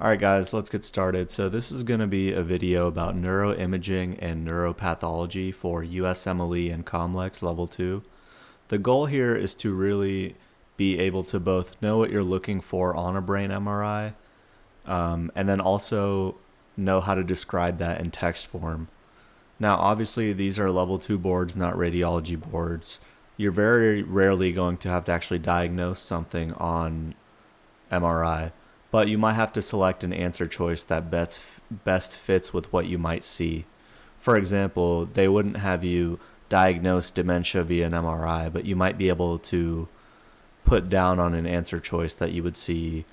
Alright guys, let's get started. So this is going to be a video about neuroimaging and neuropathology for USMLE and COMLEX Level 2. The goal here is to really be able to both know what you're looking for on a brain MRI, and then also know how to describe that in text form. Now obviously these are Level 2 boards, not radiology boards. You're very rarely going to have to actually diagnose something on MRI, but you might have to select an answer choice that best fits with what you might see. For example, they wouldn't have you diagnose dementia via an MRI, but you might be able to put down on an answer choice that you would see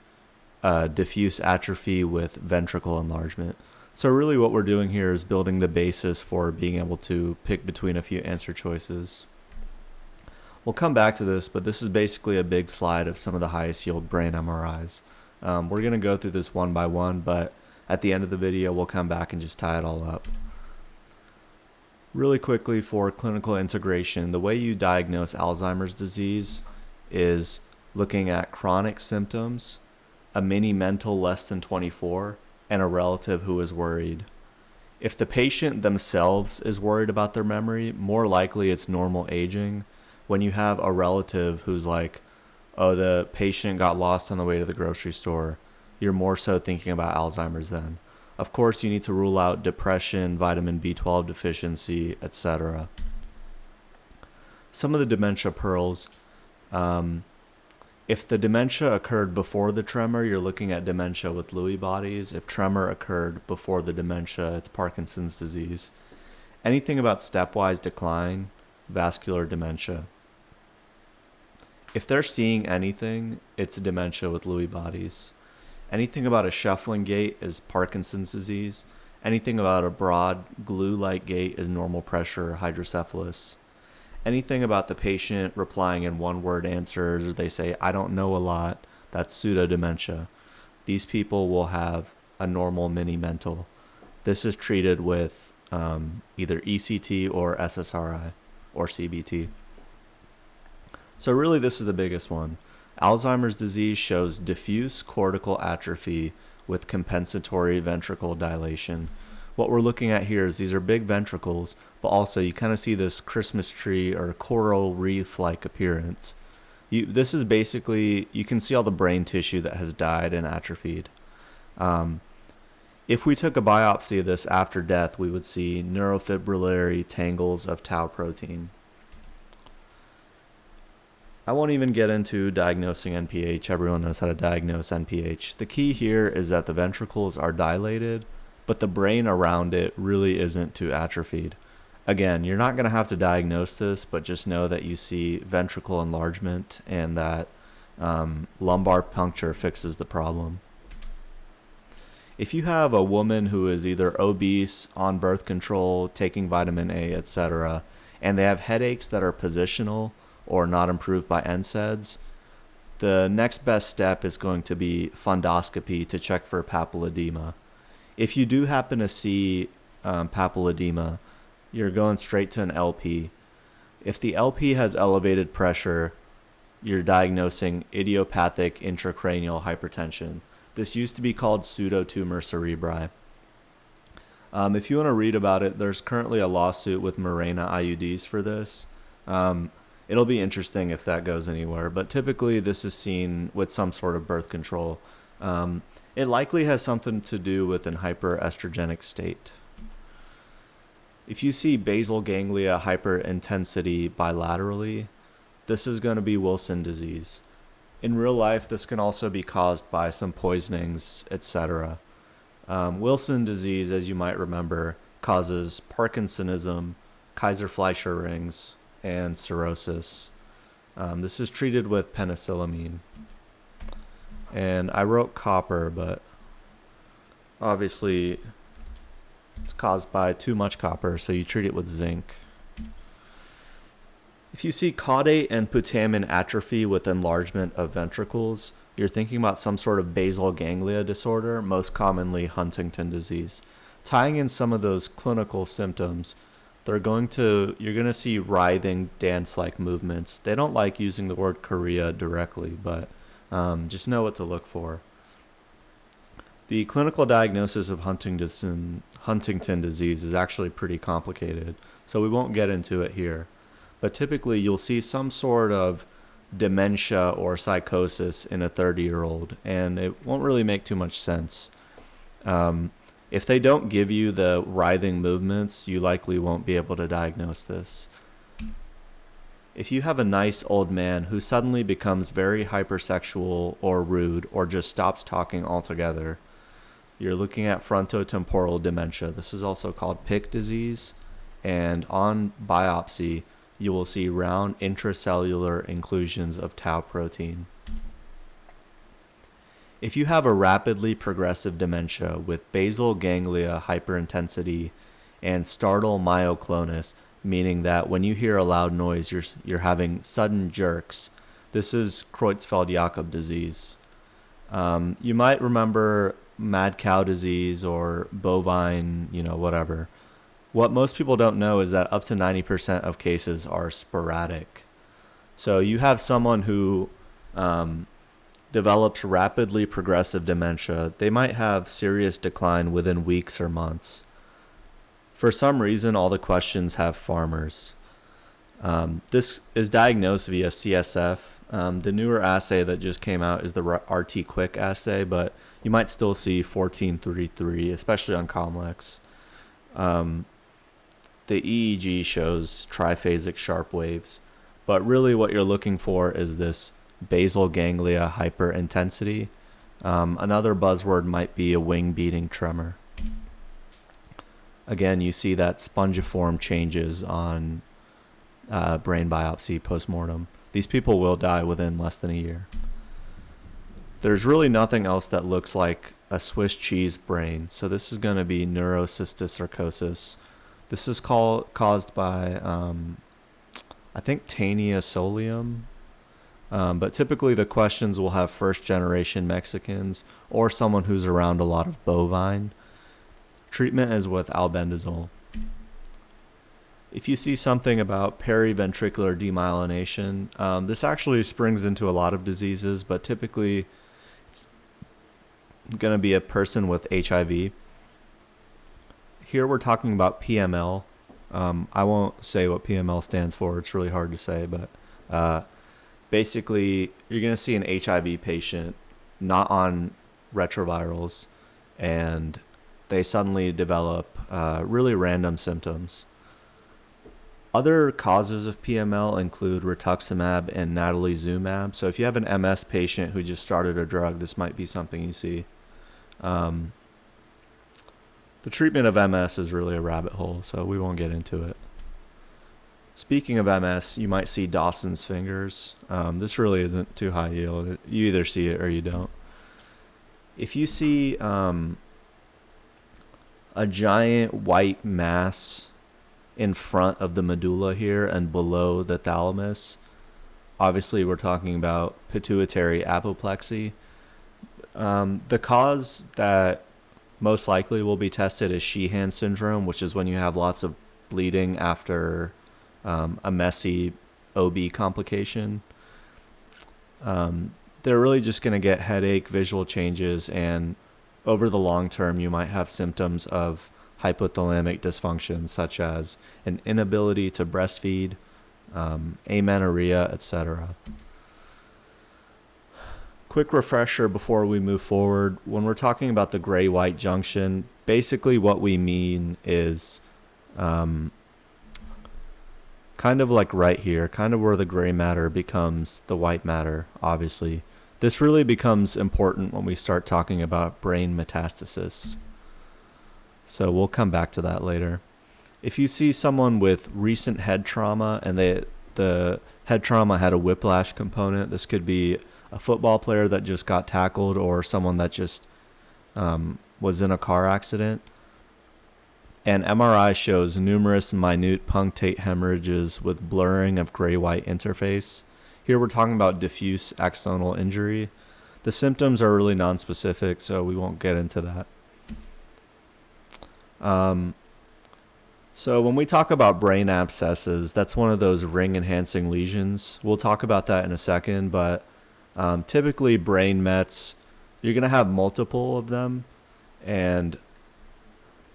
diffuse atrophy with ventricle enlargement. So really what we're doing here is building the basis for being able to pick between a few answer choices. We'll come back to this, but this is basically a big slide of some of the highest yield brain MRIs. We're going to go through this one by one, but at the end of the video, we'll come back and just tie it all up. Really quickly for clinical integration, the way you diagnose Alzheimer's disease is looking at chronic symptoms, a mini mental less than 24, and a relative who is worried. If the patient themselves is worried about their memory, more likely it's normal aging. When you have a relative who's like, oh, the patient got lost on the way to the grocery store, you're more so thinking about Alzheimer's then. Of course, you need to rule out depression, vitamin B12 deficiency, etc. Some of the dementia pearls. If the dementia occurred before the tremor, you're looking at dementia with Lewy bodies. If tremor occurred before the dementia, it's Parkinson's disease. Anything about stepwise decline, vascular dementia. If they're seeing anything, it's dementia with Lewy bodies. Anything about a shuffling gait is Parkinson's disease. Anything about a broad, glue-like gait is normal pressure or hydrocephalus. Anything about the patient replying in one-word answers, or they say, I don't know a lot, that's pseudo-dementia. These people will have a normal mini-mental. This is treated with either ECT or SSRI or CBT. So really this is the biggest one. Alzheimer's disease shows diffuse cortical atrophy with compensatory ventricle dilation. What we're looking at here is these are big ventricles, but also you kind of see this Christmas tree or coral reef-like appearance. This is basically, you can see all the brain tissue that has died and atrophied. If we took a biopsy of this after death, we would see neurofibrillary tangles of tau protein. I won't even get into diagnosing NPH. Everyone knows how to diagnose NPH. The key here is that the ventricles are dilated, but the brain around it really isn't too atrophied. Again, you're not going to have to diagnose this, but just know that you see ventricle enlargement and that lumbar puncture fixes the problem. If you have a woman who is either obese, on birth control, taking vitamin A, etc., and they have headaches that are positional or not improved by NSAIDs, the next best step is going to be fundoscopy to check for papilledema. If you do happen to see papilledema, you're going straight to an LP. If the LP has elevated pressure, you're diagnosing idiopathic intracranial hypertension. This used to be called pseudotumor cerebri. If you want to read about it, there's currently a lawsuit with Mirena IUDs for this. It'll be interesting if that goes anywhere, but typically this is seen with some sort of birth control. It likely has something to do with an hyperestrogenic state. If you see basal ganglia hyperintensity bilaterally, this is going to be Wilson disease. In real life, this can also be caused by some poisonings, etc. Wilson disease, as you might remember, causes Parkinsonism, Kaiser-Fleischer rings, and cirrhosis. This is treated with penicillamine. And I wrote copper, but obviously it's caused by too much copper, so you treat it with zinc. If you see caudate and putamen atrophy with enlargement of ventricles, you're thinking about some sort of basal ganglia disorder, most commonly Huntington disease. Tying in some of those clinical symptoms, you're going to see writhing dance-like movements. They don't like using the word chorea directly, but just know what to look for. The clinical diagnosis of Huntington disease is actually pretty complicated, so we won't get into it here. But typically, you'll see some sort of dementia or psychosis in a 30-year-old, and it won't really make too much sense. If they don't give you the writhing movements, you likely won't be able to diagnose this. If you have a nice old man who suddenly becomes very hypersexual or rude or just stops talking altogether, you're looking at frontotemporal dementia. This is also called Pick disease, and on biopsy, you will see round intracellular inclusions of tau protein. If you have a rapidly progressive dementia with basal ganglia hyperintensity and startle myoclonus, meaning that when you hear a loud noise, you're having sudden jerks, this is Creutzfeldt-Jakob disease. You might remember mad cow disease or bovine, whatever. What most people don't know is that up to 90% of cases are sporadic. So you have someone who develops rapidly progressive dementia. They might have serious decline within weeks or months. For some reason, all the questions have farmers. This is diagnosed via CSF. The newer assay that just came out is the RT-QuIC assay, but you might still see 1433, especially on COMLEX. The EEG shows triphasic sharp waves, but really what you're looking for is this basal ganglia hyperintensity. Another buzzword might be a wing beating tremor. Again, you see that spongiform changes on brain biopsy postmortem. These people will die within less than a year. There's really nothing else that looks like a Swiss cheese brain, so this is going to be neurocysticercosis. This is caused by, I think, Tania solium. But typically the questions will have first-generation Mexicans or someone who's around a lot of bovine. Treatment is with albendazole. If you see something about periventricular demyelination, this actually springs into a lot of diseases, but typically it's going to be a person with HIV. Here we're talking about PML. I won't say what PML stands for. It's really hard to say, but basically you're going to see an HIV patient not on retrovirals, and they suddenly develop really random symptoms. Other causes of PML include rituximab and natalizumab. So if you have an MS patient who just started a drug, this might be something you see. The treatment of MS is really a rabbit hole, so we won't get into it. Speaking of MS, you might see Dawson's fingers. This really isn't too high yield. You either see it or you don't. If you see a giant white mass in front of the medulla here and below the thalamus, obviously we're talking about pituitary apoplexy. The cause that most likely will be tested is Sheehan syndrome, which is when you have lots of bleeding after a messy OB complication. They're really just going to get headache, visual changes, and over the long term, you might have symptoms of hypothalamic dysfunction, such as an inability to breastfeed, amenorrhea, etc. Quick refresher before we move forward. When we're talking about the gray-white junction, basically what we mean is kind of like right here, kind of where the gray matter becomes the white matter, obviously. This really becomes important when we start talking about brain metastasis. So we'll come back to that later. If you see someone with recent head trauma and the head trauma had a whiplash component, this could be a football player that just got tackled or someone that just was in a car accident. And MRI shows numerous minute punctate hemorrhages with blurring of gray-white interface. Here we're talking about diffuse axonal injury. The symptoms are really nonspecific, so we won't get into that. So when we talk about brain abscesses, that's one of those ring-enhancing lesions. We'll talk about that in a second, but typically brain mets, you're going to have multiple of them. And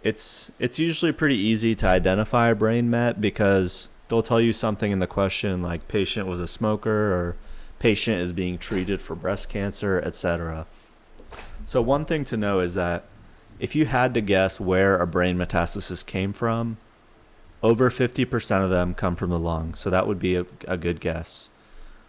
it's usually pretty easy to identify a brain met because they'll tell you something in the question like patient was a smoker or patient is being treated for breast cancer, etc. So one thing to know is that if you had to guess where a brain metastasis came from, over 50% of them come from the lung, so that would be a good guess.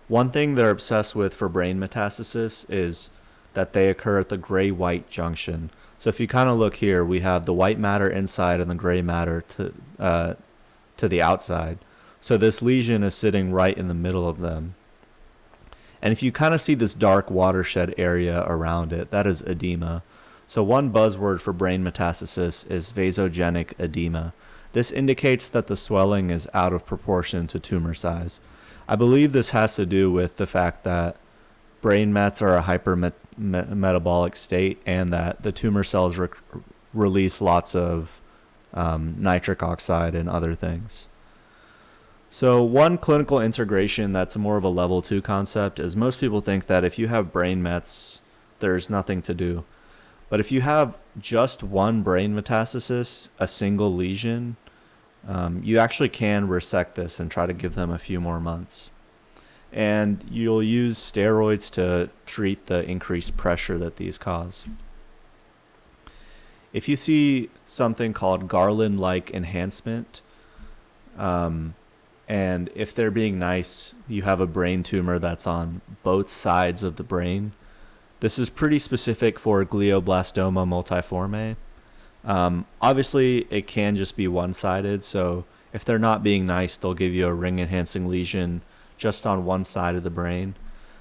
One thing they're obsessed with for brain metastasis is that they occur at the gray-white junction. So if you kind of look here, we have the white matter inside and the gray matter to the outside. So this lesion is sitting right in the middle of them. And if you kind of see this dark watershed area around it, that is edema. So one buzzword for brain metastasis is vasogenic edema. This indicates that the swelling is out of proportion to tumor size. I believe this has to do with the fact that brain mets are a hypermetabolic state and that the tumor cells release lots of nitric oxide and other things. So one clinical integration that's more of a level 2 concept is most people think that if you have brain mets, there's nothing to do. But if you have just one brain metastasis, a single lesion, you actually can resect this and try to give them a few more months. And you'll use steroids to treat the increased pressure that these cause. If you see something called Garland-like enhancement, and if they're being nice, you have a brain tumor that's on both sides of the brain. This is pretty specific for glioblastoma multiforme. Obviously, it can just be one-sided, so if they're not being nice, they'll give you a ring-enhancing lesion just on one side of the brain.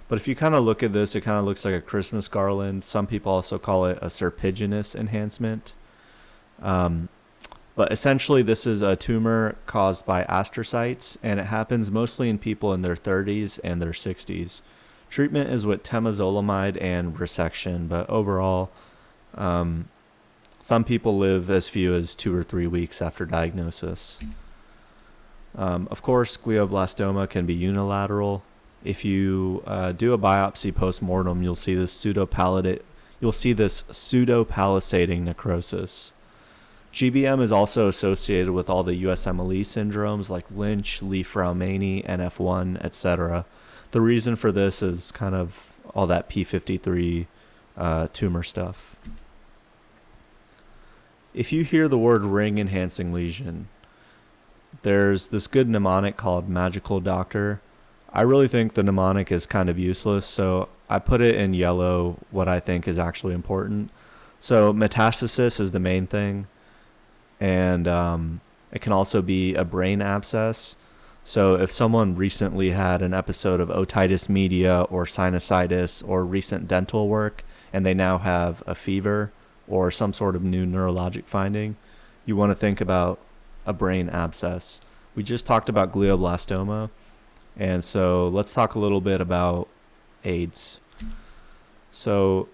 But if you kind of look at this, it kind of looks like a Christmas garland. Some people also call it a serpiginous enhancement. But essentially, this is a tumor caused by astrocytes, and it happens mostly in people in their 30s and their 60s. Treatment is with temozolomide and resection, but overall, some people live as few as 2 or 3 weeks after diagnosis. Of course, glioblastoma can be unilateral. If you do a biopsy post-mortem, you'll see this pseudopalisading necrosis. GBM is also associated with all the USMLE syndromes like Lynch, Li-Fraumeni, NF1, etc. The reason for this is kind of all that P53 tumor stuff. If you hear the word ring-enhancing lesion, there's this good mnemonic called Magical Doctor. I really think the mnemonic is kind of useless, so I put it in yellow what I think is actually important. So metastasis is the main thing, and it can also be a brain abscess. So if someone recently had an episode of otitis media or sinusitis or recent dental work, and they now have a fever or some sort of new neurologic finding, you want to think about a brain abscess. We just talked about glioblastoma, and so let's talk a little bit about AIDS. So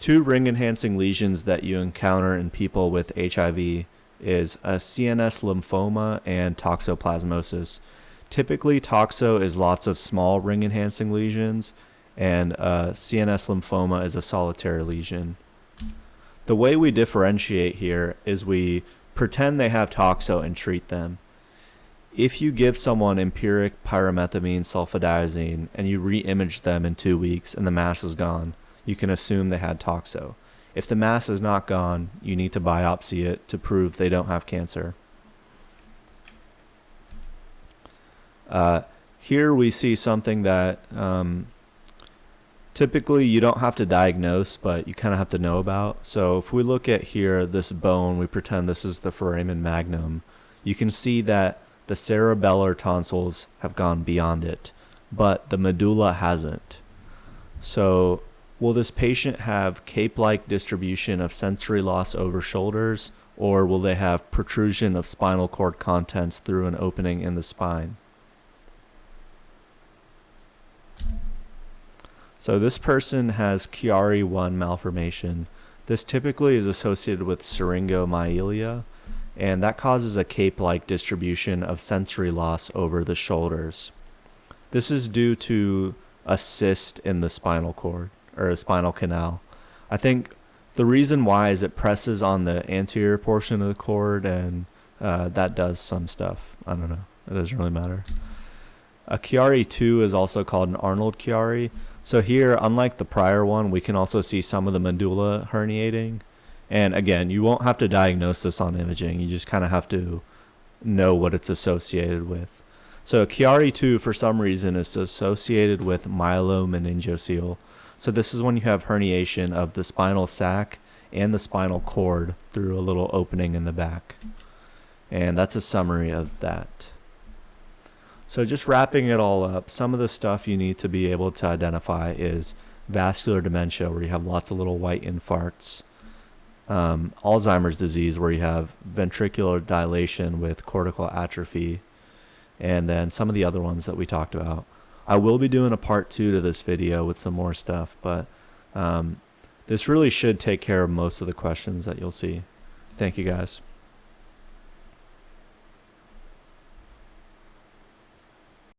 2 ring-enhancing lesions that you encounter in people with HIV is a CNS lymphoma and toxoplasmosis. Typically, toxo is lots of small ring-enhancing lesions, and CNS lymphoma is a solitary lesion. The way we differentiate here is we pretend they have toxo and treat them. If you give someone empiric pyrimethamine sulfadiazine and you re-image them in 2 weeks and the mass is gone, you can assume they had toxo. If the mass is not gone, you need to biopsy it to prove they don't have cancer. Here we see something that typically you don't have to diagnose, but you kind of have to know about. So if we look at here, this bone, we pretend this is the foramen magnum. You can see that the cerebellar tonsils have gone beyond it, but the medulla hasn't. So will this patient have cape-like distribution of sensory loss over shoulders, or will they have protrusion of spinal cord contents through an opening in the spine? So this person has Chiari-1 malformation. This typically is associated with syringomyelia, and that causes a cape-like distribution of sensory loss over the shoulders. This is due to a cyst in the spinal cord, or a spinal canal. I think The reason why is it presses on the anterior portion of the cord, and that does some stuff. I don't know. It doesn't really matter. A Chiari 2 is also called an Arnold Chiari. So here, unlike the prior one, we can also see some of the medulla herniating. And again, you won't have to diagnose this on imaging. You just kind of have to know what it's associated with. So Chiari 2, for some reason, is associated with myelomeningocele. So this is when you have herniation of the spinal sac and the spinal cord through a little opening in the back. And that's a summary of that. So just wrapping it all up, some of the stuff you need to be able to identify is vascular dementia, where you have lots of little white infarcts. Alzheimer's disease, where you have ventricular dilation with cortical atrophy, and then some of the other ones that we talked about. I will be doing a part 2 to this video with some more stuff, but this really should take care of most of the questions that you'll see. Thank you guys.